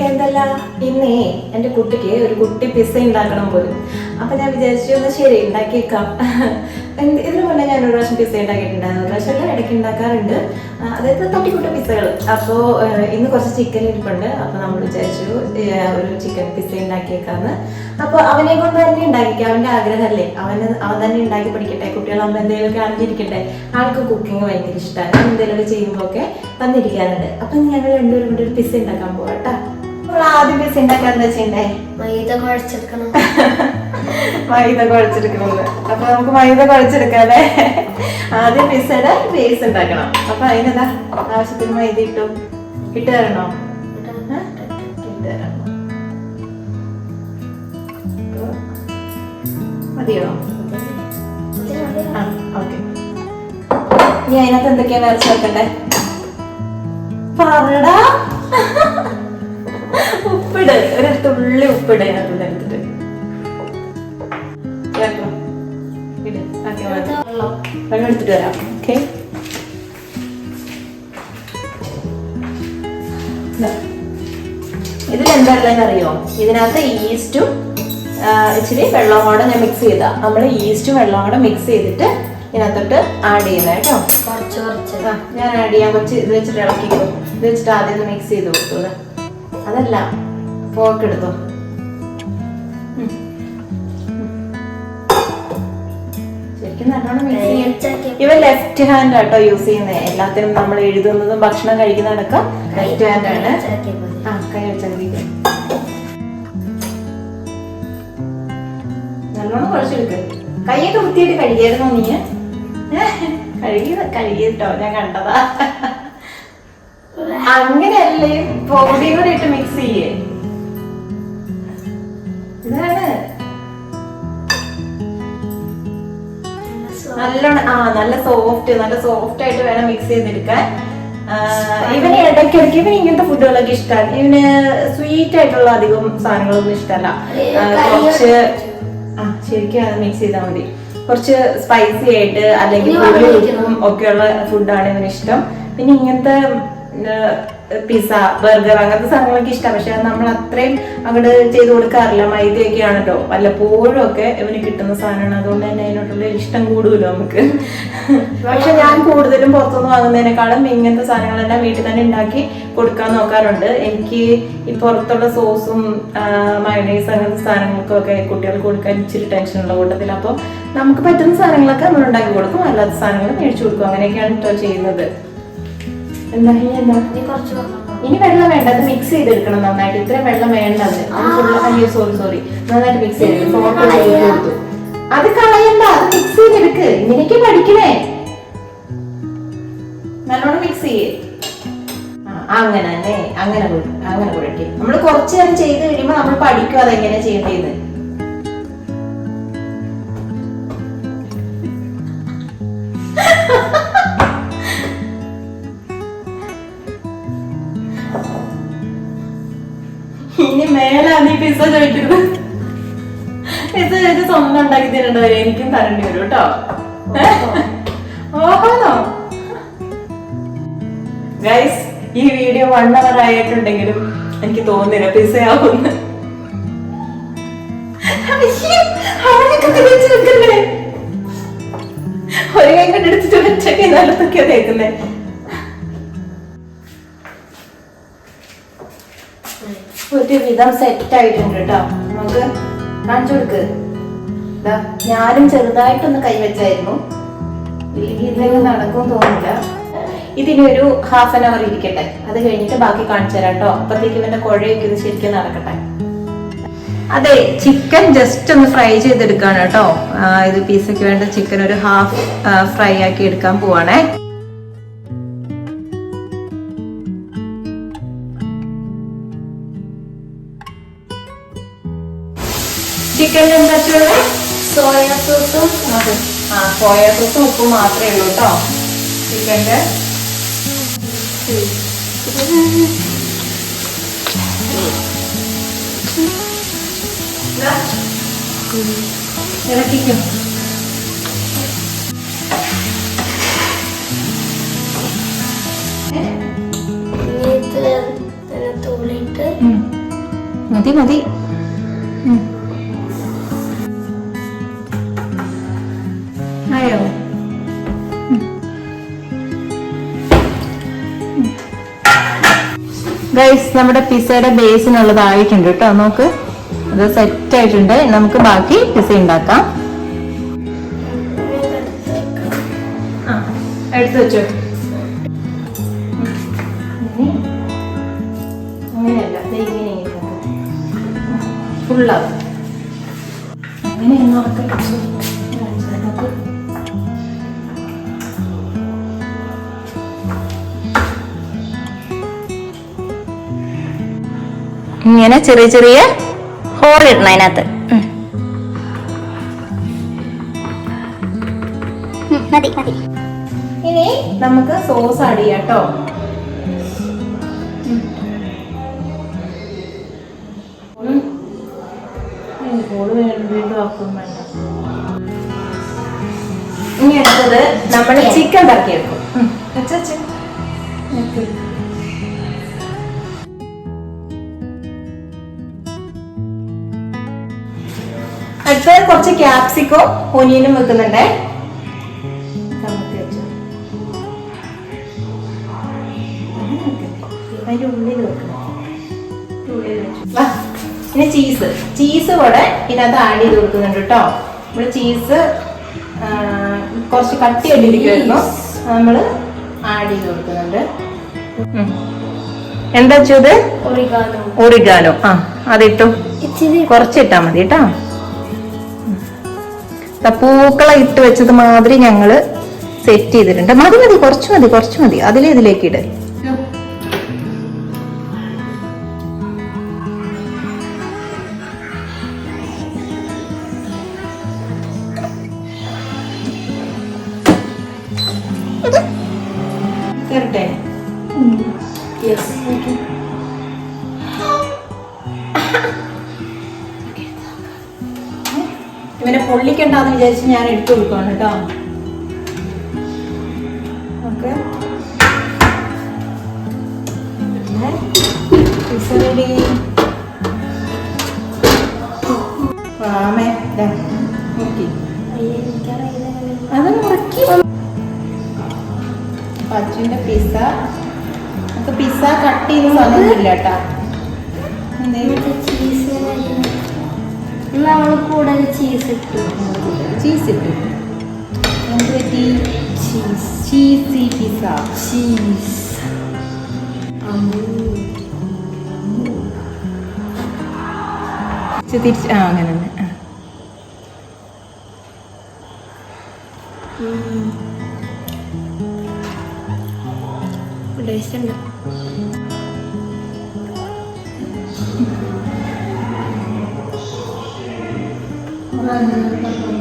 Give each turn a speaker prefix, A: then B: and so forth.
A: എന്തല്ല ഇന്നേ എൻ്റെ കുട്ടിക്ക് ഒരു കുട്ടി പിസ്സ ഉണ്ടാക്കണം പോലും. അപ്പൊ ഞാൻ വിചാരിച്ചു എന്നാ ശരി ഉണ്ടാക്കിയേക്കാം. ഇതിനു മുന്നേ ഞാൻ ഒരു പ്രാവശ്യം പിസ്സ ഉണ്ടാക്കിയിട്ടുണ്ടായിരുന്നു, ഒരു പ്രാവശ്യം ഇടയ്ക്ക് ഉണ്ടാക്കാറുണ്ട്, അതായത് തട്ടിക്കൂട്ട പിസ്സകൾ. അപ്പോൾ ഇന്ന് കുറച്ച് ചിക്കൻ ഇരിപ്പുണ്ട്. അപ്പൊ നമ്മൾ വിചാരിച്ചു ഒരു ചിക്കൻ പിസ്സ ഉണ്ടാക്കിയേക്കാന്ന്. അപ്പോൾ അവനെ കൊണ്ട് തന്നെ ഉണ്ടാക്കിക്കാം, അവൻ്റെ ആഗ്രഹമല്ലേ, അവൻ തന്നെ ഉണ്ടാക്കി പഠിക്കട്ടെ. കുട്ടികളാകുമ്പോൾ എന്തെങ്കിലുമൊക്കെ അറിഞ്ഞിരിക്കട്ടെ. ആൾക്ക് കുക്കിംഗ് ഭയങ്കര ഇഷ്ടമാണ്, എന്തെങ്കിലുമൊക്കെ ചെയ്യുമ്പോൾ ഒക്കെ വന്നിരിക്കാറുണ്ട്. അപ്പൊ ഞങ്ങൾ രണ്ടുപേരും കൂടി ഒരു പിസ്സ ഉണ്ടാക്കാൻ പോവാം കേട്ടോ. നമ്മൾ ആദ്യം പിസ്സ ഉണ്ടാക്കാൻ എന്താ ചെയ്യണ്ടേ?
B: മൈദ കുഴച്ചെടുക്കണം.
A: മൈദ കുഴച്ചെടുക്കണമെന്ന്. അപ്പൊ നമുക്ക് മൈദ കുഴച്ചെടുക്കാല്ലേ. ആദ്യം പിസ്സയുടെ ബേസ് ഉണ്ടാക്കണം. അപ്പൊ അതിനെന്താ ആവശ്യത്തിന് മൈദ ഇട്ടു ഇട്ട് തരണോ? മതിയോ? ഓക്കെ. ഇനി അതിനകത്ത് എന്തൊക്കെയാ വരച്ച് വെക്കട്ടെ? പറടാ. ഉപ്പിട്, ഒരു തുള്ളി ഉപ്പിട് അതിനകത്ത് എടുത്തിട്ട്. വെള്ളം എടുത്തിട്ട് വരാം. ഓക്കെ, ഇതിലെന്താണെന്ന് അറിയോ? ഇതിനകത്ത് ഈസ്റ്റും ഇച്ചിരി വെള്ളം കൂടെ ഞാൻ മിക്സ് ചെയ്താ. നമ്മൾ ഈസ്റ്റും വെള്ളം കൂടെ മിക്സ് ചെയ്തിട്ട് ഇതിനകത്തോട്ട് ആഡ് ചെയ്യുന്ന കേട്ടോ. ഞാൻ ആഡ് ചെയ്യാൻ കുറച്ച് ഇത് വെച്ചിട്ട് ഇളക്കിക്കോ. ഇത് വെച്ചിട്ട് ആദ്യം ഒന്ന് മിക്സ് ചെയ്ത് കൊടുത്തു. അതല്ല, ഫോർക്ക് എടുത്തോ. ശരിക്കും നല്ലോണം മിക്സ് ചെയ്യാം. ഇവ ലെഫ്റ്റ് ഹാൻഡ് ആട്ടോ യൂസ് ചെയ്യുന്നത് എല്ലാത്തിനും. നമ്മൾ എഴുതുന്നതും ഭക്ഷണം കഴിക്കുന്നതൊക്കെ ലെഫ്റ്റ് ഹാൻഡ് ആണ്. കൈ വെച്ചാൽ നല്ലോണം കുഴച്ചെടുക്ക്. കൈയൊക്കെ വൃത്തിയായിട്ട് കഴുകിയായിരുന്നോ നീ? കഴുകിട്ടോ, ഞാൻ കണ്ടതാ. അങ്ങനെയല്ലേ, പൊടിയും കൂടെ ഇട്ട് മിക്സ് ചെയ്യേ. ഇതാണ് നല്ലോണം നല്ല സോഫ്റ്റ് ആയിട്ട് വേണം മിക്സ് ചെയ്തെടുക്കാൻ. ഇവന് ഇടയ്ക്കിടയ്ക്ക് ഇവന് ഇങ്ങനത്തെ ഫുഡുകളൊക്കെ ഇഷ്ടമാണ്. ഇവന് സ്വീറ്റ് ആയിട്ടുള്ള അധികം സാധനങ്ങളൊന്നും ഇഷ്ടമല്ല. കുറച്ച് ശരിക്കും അത് മിക്സ് ചെയ്താൽ മതി. കുറച്ച് സ്പൈസി ആയിട്ട് അല്ലെങ്കിൽ ഉപ്പും ഒക്കെയുള്ള ഫുഡാണ് ഇവന് ഇഷ്ടം. പിന്നെ ഇങ്ങനത്തെ പിസ്സ, ബർഗർ അങ്ങനത്തെ സാധനങ്ങളൊക്കെ ഇഷ്ടമാണ്. പക്ഷെ അത് നമ്മൾ അത്രയും അങ്ങോട്ട് ചെയ്ത് കൊടുക്കാറില്ല. മൈദയൊക്കെ ആണല്ലോ, വല്ലപ്പോഴും ഒക്കെ ഇവന് കിട്ടുന്ന സാധനമാണ്. അതുകൊണ്ട് തന്നെ അതിനോട്ടുള്ള ഇഷ്ടം കൂടുമല്ലോ നമുക്ക്. പക്ഷെ ഞാൻ കൂടുതലും പുറത്തുനിന്ന് വാങ്ങുന്നതിനേക്കാളും ഇങ്ങനത്തെ സാധനങ്ങളെല്ലാം വീട്ടിൽ തന്നെ ഉണ്ടാക്കി കൊടുക്കാൻ നോക്കാറുണ്ട്. എനിക്ക് ഈ പുറത്തുള്ള സോസും മയോണൈസ് അങ്ങനത്തെ സാധനങ്ങൾക്കൊക്കെ കുട്ടികൾക്ക് കൊടുക്കാൻ ഇച്ചിരി ടെൻഷനുള്ള കൂട്ടത്തിൽ. അപ്പോൾ നമുക്ക് പറ്റുന്ന സാധനങ്ങളൊക്കെ നമ്മൾ ഉണ്ടാക്കി കൊടുക്കും, അല്ലാത്ത സാധനങ്ങൾ മേടിച്ചു കൊടുക്കും. അങ്ങനെയൊക്കെയാണ് കേട്ടോ ചെയ്യുന്നത്. ഇനി വെള്ളം വേണ്ട, അത് മിക്സ് ചെയ്തെടുക്കണം നന്നായിട്ട്. ഇത്രയും വെള്ളം വേണ്ടത്. സോറി നന്നായിട്ട് മിക്സ് ചെയ്തെടുക്കും. അത് കളയണ്ട, അത് മിക്സ് ചെയ്തെടുക്ക്. ഇങ്ങനെയൊക്കെ പഠിക്കണേ. നല്ലോണം മിക്സ് ചെയ്യേ. അങ്ങനെ തന്നെ, അങ്ങനെ കുഴക്കി. നമ്മൾ കുറച്ചു നേരം ചെയ്ത് കഴിയുമ്പോ നമ്മൾ പഠിക്കും അതെങ്ങനെ ചെയ്യേണ്ടത്. ഇനി മേലാണ് ഈ പിസ്സ ചോദിക്കുന്നത്. പിസ്സ ചോദിച്ച് സ്വന്തം ഉണ്ടാക്കി തരേണ്ടവരെ എനിക്കും തരേണ്ടി വരും കേട്ടോ. ഓഹോന്നോ ഗൈസ്, ഈ വീഡിയോ 1 hour ആയിട്ടുണ്ടെങ്കിലും എനിക്ക് തോന്നുന്നില്ല പിസ്സ ആവുന്നു. ഒരു കൈ കണ്ടെടുത്തിട്ട് വെച്ചൊക്കെ നിലത്തൊക്കെയാ തേക്കുന്നേ. ഒരു വിധം സെറ്റ് ആയിട്ടുണ്ട് കേട്ടോ. നമുക്ക് കാണിച്ചു കൊടുക്ക്. ഞാനും ചെറുതായിട്ടൊന്ന് കൈവച്ചായിരുന്നു, ഇല്ലെങ്കിൽ നടക്കും തോന്നില്ല. ഇതിനൊരു 1/2 hour ഇരിക്കട്ടെ. അത് കഴിഞ്ഞിട്ട് ബാക്കി കാണിച്ചു തരാം കേട്ടോ. അപ്പത്തേക്ക് ഇവന്റെ കുഴയൊക്കെ ഇത് ശരിക്കും നടക്കട്ടെ. അതെ, ചിക്കൻ ജസ്റ്റ് ഒന്ന് ഫ്രൈ ചെയ്തെടുക്കാണ് കേട്ടോ. ഇത് പീസയ്ക്ക് വേണ്ട ചിക്കൻ ഒരു ഹാഫ് ഫ്രൈ ആക്കി എടുക്കാൻ പോവാണേ. ചിക്കനിൽ എന്താ
B: സോയാ സോസും
A: സോയാ സോസും ഉപ്പും മാത്രമേ ഉള്ളൂ കേട്ടോ ചിക്കൻ്റെ. ഇളക്കിക്കും.
B: തൂളിട്ട്
A: മതി മതി. ആയോ? ഗൈസ്, നമ്മുടെ പിസയുടെ ബേസിനുള്ളതായിട്ടുണ്ട് കേട്ടോ. നോക്ക്, അത് സെറ്റ് ആയിട്ടുണ്ട്. നമുക്ക് ബാക്കി പിസ ഉണ്ടാക്കാം. എടുത്തു വെച്ചോ. അങ്ങനെയല്ല, ഇങ്ങനെ ഫുള്ളാവും. അങ്ങനെ ഇങ്ങനെ ചെറിയ ചെറിയ ഹോൾ ഇടണം അതിനകത്ത്.
B: മതി മതി.
A: ഇനി നമുക്ക് സോസ് ആഡ് ചെയ്യാം കേട്ടോ. ഇനി അടുത്തത് നമ്മൾ ചിക്കൻ തറക്കിയെടുക്കും. അടുത്തത് കുറച്ച് ക്യാപ്സിക്കോ ഒനിയനും വെക്കുന്നുണ്ടേ. അതിന്റെ ഉള്ളിൽ വെക്കണം. പിന്നെ ചീസ് കൂടെ ഇതിനകത്ത് ആഡ് ചെയ്ത് കൊടുക്കുന്നുണ്ട് കേട്ടോ. നമ്മള് ചീസ് കുറച്ച് കട്ടിയായിട്ടിരിക്കുമായിരുന്നു, നമ്മള് ആഡ് ചെയ്ത് കൊടുക്കുന്നുണ്ട്. എന്താ ഇത്? ഒറിഗാനോ. ആ, അതിട്ടു. കുറച്ചിട്ടാ മതി കേട്ടോ. പൂക്കള ഇട്ട് വെച്ചത് മാതിരി ഞങ്ങള് സെറ്റ് ചെയ്തിട്ടുണ്ട്. മതി മതി, കുറച്ച് മതി. ഇതിലേക്ക് ഇട്. കേറട്ടെ? ഇവനെ പൊള്ളിക്കണ്ടെന്ന് വിചാരിച്ച് ഞാൻ എടുത്തു കൊടുക്കുകയാണ് കേട്ടോ. ഓക്കെ, അത് മുറക്കി പച്ചുവിന്റെ പിസ്സ. നമുക്ക് പിസ്സ കട്ട് ചെയ്യുന്ന സാധനമൊന്നുമില്ല കേട്ടാ.
B: നമ്മൾ കൂടുതൽ ചീസ് ഇട്ടു.
A: എന്ത് പറ്റി? Cheesy pizza. തിരിച്ച് അങ്ങനെ തന്നെ.
B: ടേസ്റ്റ് ഉണ്ട്.
A: Gracias.